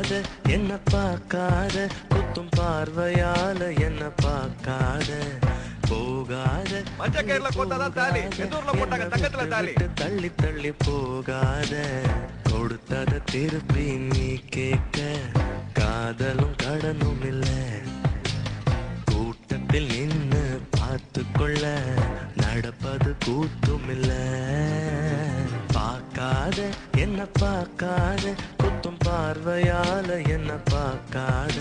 பார்க்காத என்ன பார்க்காத குத்தும் பார்வையால என்ன பார்க்காத போகாத தள்ளி தள்ளி போகாத கொடுத்தத திருப்பி நீ கேட்க காதலும் கடனும் இல்ல கூட்டத்தில் நின்னு பார்த்து கொள்ள நடப்பது கூத்தும் இல்ல பார்க்காத என்ன பார்க்காத குத்தும் பார்வையால என்ன பார்க்காத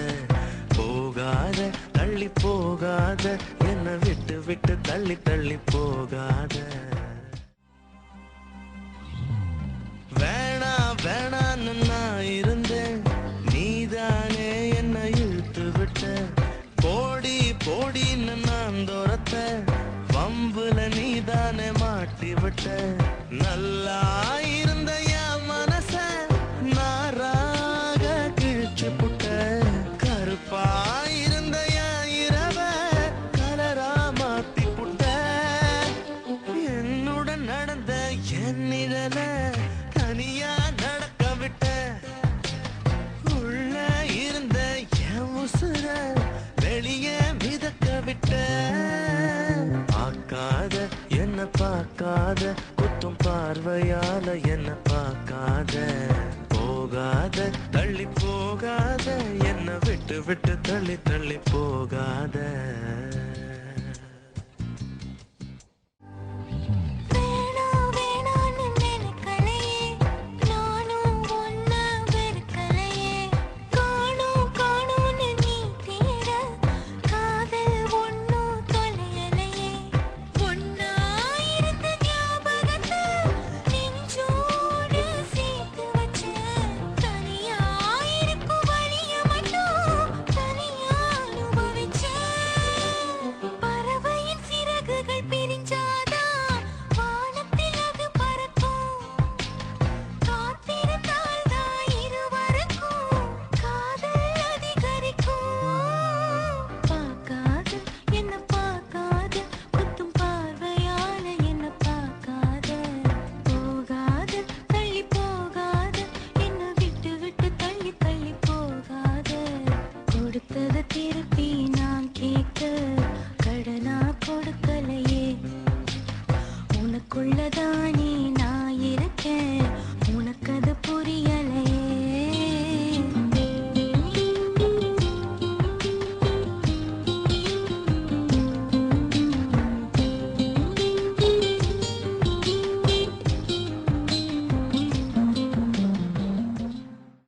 போகாத தள்ளி போகாத என்ன விட்டு விட்டு தள்ளி தள்ளி போகாத வேணா வேணான்னு நான் இருந்தேன் நீதானே என்ன இழுத்து விட்ட போடி போடின்னு நான் துரத்த வம்புல நீதானே மாட்டி விட்ட நல்லா இருந்த என் மனச நாராக கிழிச்சு புட்ட கருப்பா இருந்த என் இரவ கலரா மாத்தி புட்ட என்னுடன் நடந்த என் நிழல தனியா நடக்க விட்ட உள்ள இருந்த என் உசுர வெளியே மிதக்க விட்ட பார்க்காத என்ன பார்க்காத குத்தும் பார்வையால என்ன பார்க்காத போகாத தள்ளி போகாத என்ன விட்டு விட்டு தள்ளி தள்ளி போகாத